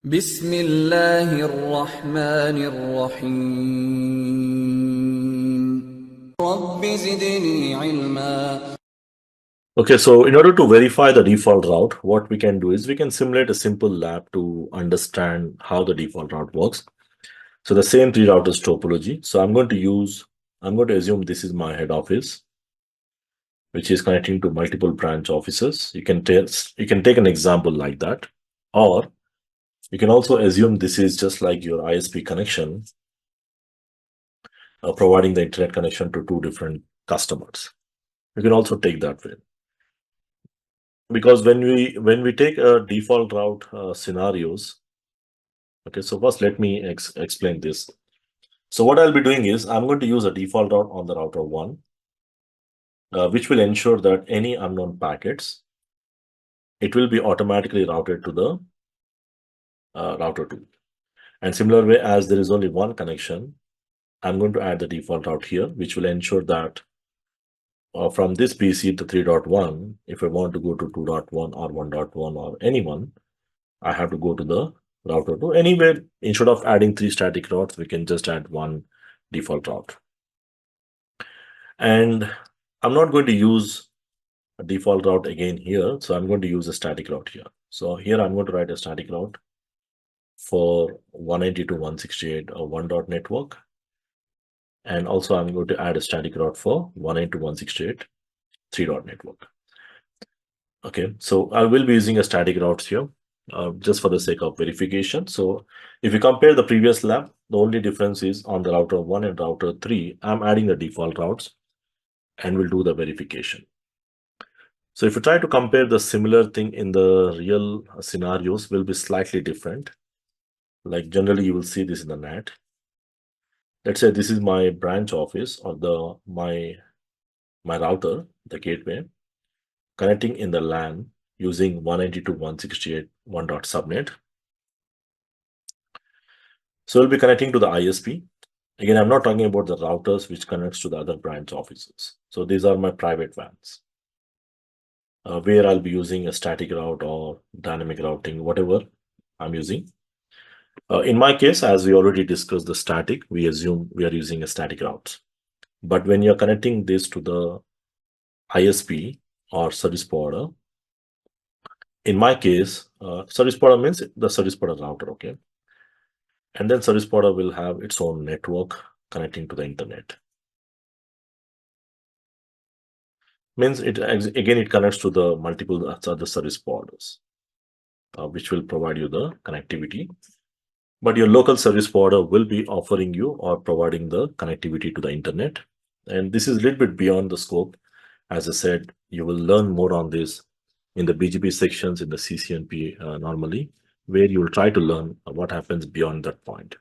بسم الله الرحمن الرحيم رب زدني علما. Okay, so in order to verify the default route, what we can do is we can simulate a simple lab to understand how the default route works. So the same three routers topology. So I'm going to assume this is my head office, which is connecting to multiple branch offices. You can take an example like that, or you can also assume this is just like your ISP connection, providing the internet connection to two different customers. You can also take that way. Because when we take a default route scenarios, okay, so first let me explain this. So what I'll be doing is I'm going to use a default route on the router 1, which will ensure that any unknown packets, it will be automatically routed to the router 2. And similar way, as there is only one connection, I'm going to add the default route here, which will ensure that from this PC to 3.1, if I want to go to 2.1 or 1.1 or anyone, I have to go to the router 2. Anyway, instead of adding 3 static routes, we can just add one default route. And I'm not going to use a default route again here. So I'm going to use a static route here. So here I'm going to write a static route for 192.168 1 dot network. And also I'm going to add a static route for 192.168 3 dot network. Okay, so I will be using a static routes here just for the sake of verification. So if you compare the previous lab, the only difference is on the router 1 and router 3, I'm adding the default routes and we'll do the verification. So if you try to compare the similar thing in the real scenarios, will be slightly different. Like generally you will see this in the NAT. Let's say this is my branch office or my router, the gateway, connecting in the LAN using 192.168 1 dot subnet. So we'll be connecting to the ISP. Again, I'm not talking about the routers which connects to the other branch offices. So these are my private WANs, where I'll be using a static route or dynamic routing, whatever I'm using. In my case, as we already discussed the static, we assume we are using a static route. But when you're connecting this to the ISP or service provider, in my case, service provider means the service provider router, okay? And then service provider will have its own network connecting to the internet. Means it again, it connects to the multiple other service providers, which will provide you the connectivity. But your local service provider will be offering you or providing the connectivity to the internet. And this is a little bit beyond the scope. As I said, you will learn more on this in the BGP sections in the CCNP normally, where you will try to learn what happens beyond that point.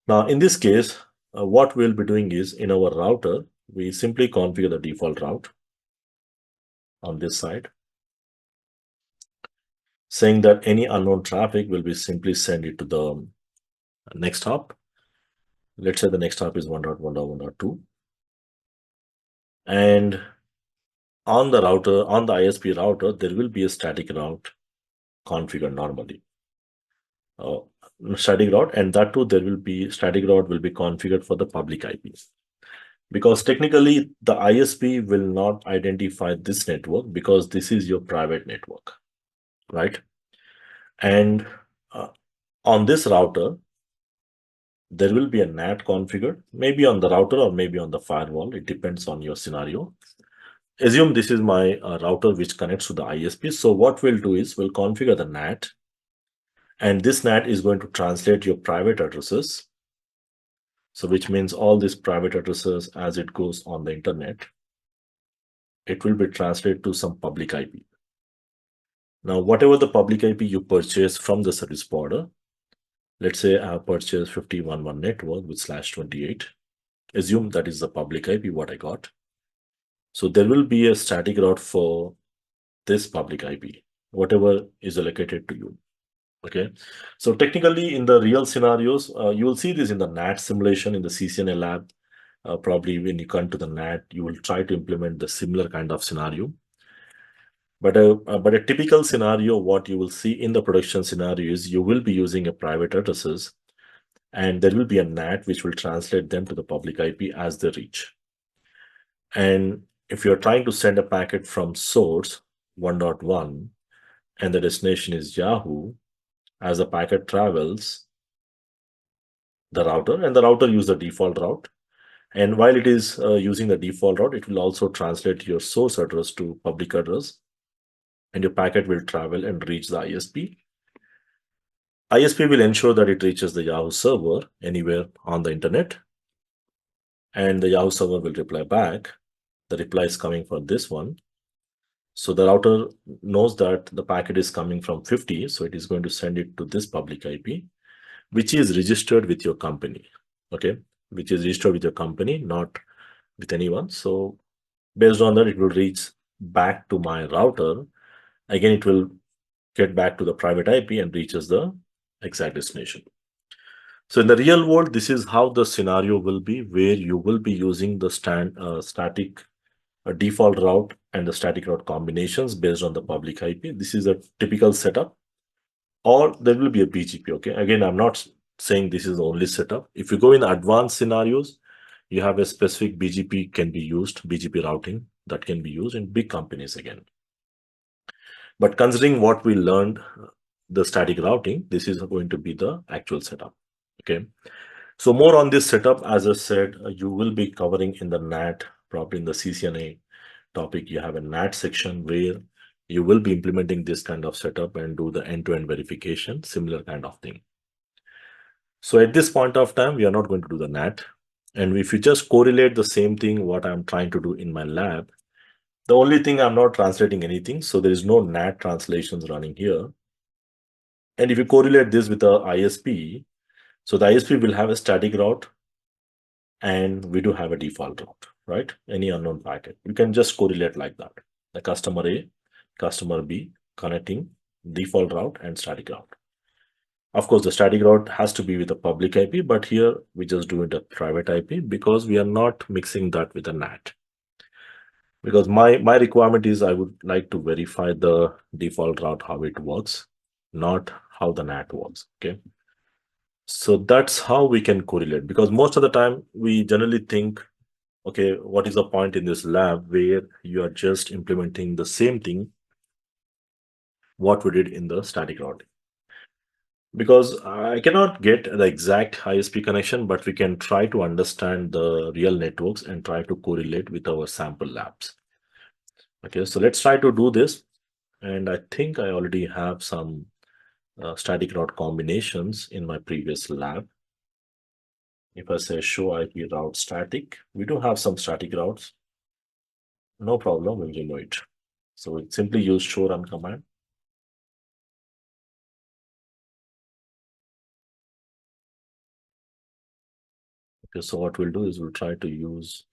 Now, in this case, what we'll be doing is in our router, we simply configure the default route on this side, saying that any unknown traffic will be simply sent it to the next hop. Let's say the next hop is 1.1.1.2. And on the router, on the ISP router, there will be a static route configured normally. Static route, and that too, there will be static route will be configured for the public IP. Because technically, the ISP will not identify this network because this is your private network, right? And on this router, there will be a NAT configured, maybe on the router or maybe on the firewall. It depends on your scenario. Assume this is my router which connects to the ISP. So what we'll do is we'll configure the NAT, and this NAT is going to translate your private addresses. So which means all these private addresses, as it goes on the internet, it will be translated to some public IP. Now, whatever the public IP you purchase from the service provider, let's say I have purchased 50.1.1 network with /28. Assume that is the public IP what I got. So there will be a static route for this public IP, whatever is allocated to you. Okay, so technically in the real scenarios, you will see this in the NAT simulation in the CCNA lab. Probably when you come to the NAT, you will try to implement the similar kind of scenario. But a typical scenario, what you will see in the production scenario is you will be using a private addresses, and there will be a NAT which will translate them to the public IP as they reach. And if you're trying to send a packet from source 1.1 and the destination is Yahoo, as the packet travels, the router use the default route. And while it is using the default route, it will also translate your source address to public address, and your packet will travel and reach the ISP. ISP will ensure that it reaches the Yahoo server anywhere on the internet, and the Yahoo server will reply back. The reply is coming for this one. So the router knows that the packet is coming from 50, so it is going to send it to this public IP, which is registered with your company, okay? Which is registered with your company, not with anyone. So based on that, it will reach back to my router. Again, it will get back to the private IP and reaches the exact destination. So in the real world, this is how the scenario will be, where you will be using the static default route and the static route combinations based on the public IP. This is a typical setup, or there will be a BGP. Okay, again, I'm not saying this is the only setup. If you go in advanced scenarios, you have a specific BGP can be used, BGP routing that can be used in big companies again. But considering what we learned, the static routing, this is going to be the actual setup. Okay. So more on this setup, as I said, you will be covering in the NAT, probably in the CCNA topic. You have a NAT section where you will be implementing this kind of setup and do the end-to-end verification, similar kind of thing. So at this point of time, we are not going to do the NAT. And if you just correlate the same thing, what I'm trying to do in my lab, the only thing I'm not translating anything. So there is no NAT translations running here. And if you correlate this with the ISP, so the ISP will have a static route and we do have a default route, right? Any unknown packet. You can just correlate like that. The customer A, customer B, connecting default route and static route. Of course, the static route has to be with a public IP, but here we just do it a private IP because we are not mixing that with a NAT. Because my requirement is I would like to verify the default route, how it works, not how the NAT works, okay? So that's how we can correlate, because most of the time we generally think, okay, what is the point in this lab where you are just implementing the same thing what we did in the static routing? Because I cannot get the exact ISP connection, but we can try to understand the real networks and try to correlate with our sample labs. Okay, so let's try to do this. And I think I already have some static route combinations in my previous lab. If I say show IP route static, we do have some static routes. No problem, we'll remove it. So we simply use show run command. Okay, so what we'll do is we'll try to use,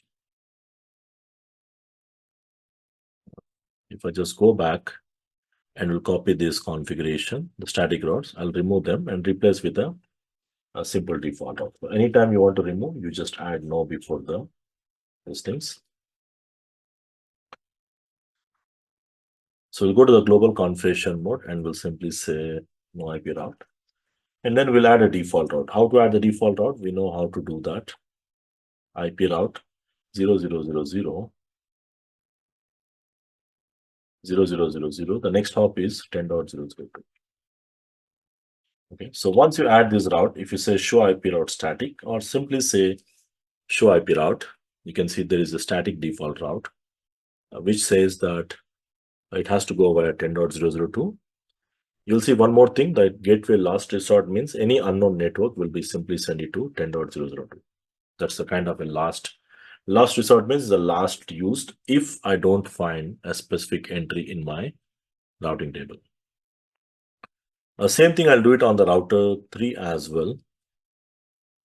if I just go back and we'll copy this configuration, the static routes, I'll remove them and replace with a simple default route. So anytime you want to remove, you just add no before these things. So we'll go to the global configuration mode and we'll simply say no IP route. And then we'll add a default route. How to add the default route? We know how to do that. IP route 0000 0000. The next hop is 10.002. Okay, so once you add this route, if you say show IP route static or simply say show IP route, you can see there is a static default route, which says that it has to go via 10.002. You'll see one more thing, that gateway last resort means any unknown network will be simply sent it to 10.002. That's the kind of a last resort means the last used if I don't find a specific entry in my routing table. Same thing, I'll do it on the router 3 as well.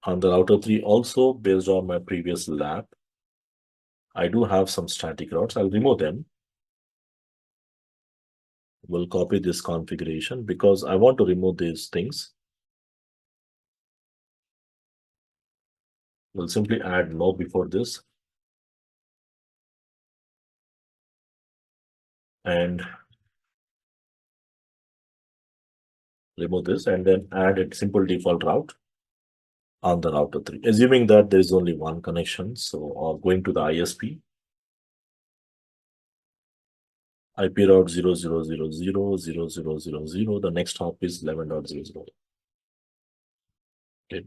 On the router 3 also, based on my previous lab, I do have some static routes. I'll remove them. We'll copy this configuration because I want to remove these things. We'll simply add no before this. And remove this, and then add a simple default route on the router 3, assuming that there is only one connection. So going to the ISP, IP route 00000000, the next hop is 11.00. Okay.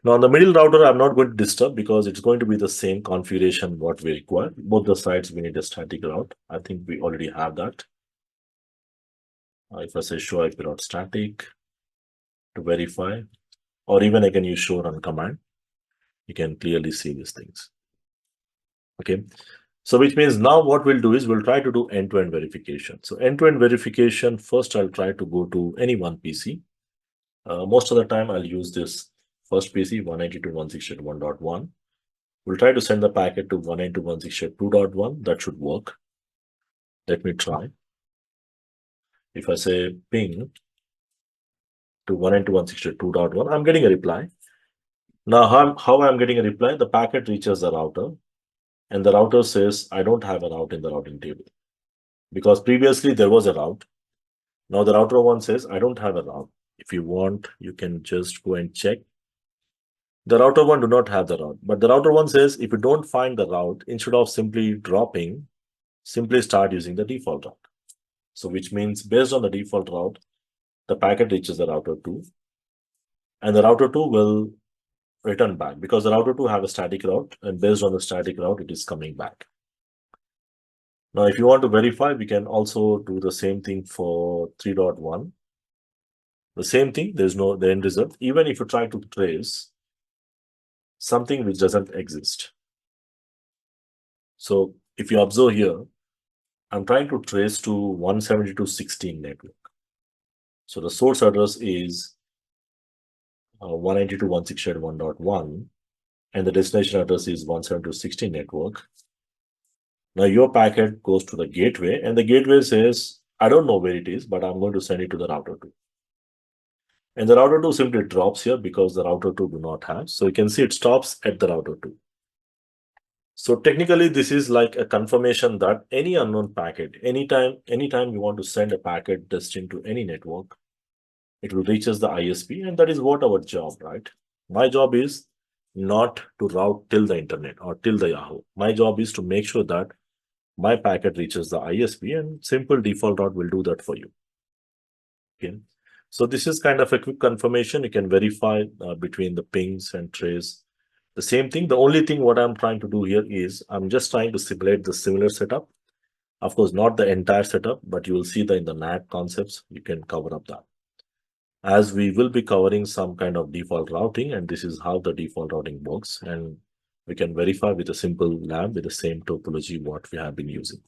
Now on the middle router, I'm not going to disturb because it's going to be the same configuration what we require. Both the sides we need a static route. I think we already have that. If I say show IP route static to verify, or even I can use show run command, you can clearly see these things. Okay. So which means now what we'll do is we'll try to do end-to-end verification. So end-to-end verification, first I'll try to go to any one PC. Most of the time I'll use this first PC 192.168.1.1. We'll try to send the packet to 192.168.2.1. That should work. Let me try. If I say ping to 192.168.2.1, I'm getting a reply. Now how I'm getting a reply? The packet reaches the router, and the router says, I don't have a route in the routing table. Because previously there was a route. Now the router one says, I don't have a route. If you want, you can just go and check. The router one do not have the route. But the router one says, if you don't find the route, instead of simply dropping, simply start using the default route. So which means based on the default route, the packet reaches the router 2. And the router 2 will return back because the router 2 have a static route, and based on the static route, it is coming back. Now, if you want to verify, we can also do the same thing for 3.1. The same thing, there's no the end result. Even if you try to trace something which doesn't exist. So if you observe here, I'm trying to trace to 172.16 network. So the source address is 192.168.1.1, and the destination address is 172.16 network. Now your packet goes to the gateway, and the gateway says, I don't know where it is, but I'm going to send it to the router 2. And the router 2 simply drops here because the router 2 do not have. So you can see it stops at the router 2. So technically, this is like a confirmation that any unknown packet, anytime you want to send a packet destined to any network, it will reaches the ISP, and that is what our job, right? My job is not to route till the internet or till the Yahoo. My job is to make sure that my packet reaches the ISP, and simple default route will do that for you. Okay. So this is kind of a quick confirmation. You can verify between the pings and trace. The same thing. The only thing what I'm trying to do here is I'm just trying to simulate the similar setup. Of course, not the entire setup, but you will see that in the NAT concepts, you can cover up that. As we will be covering some kind of default routing, and this is how the default routing works. And we can verify with a simple lab with the same topology what we have been using.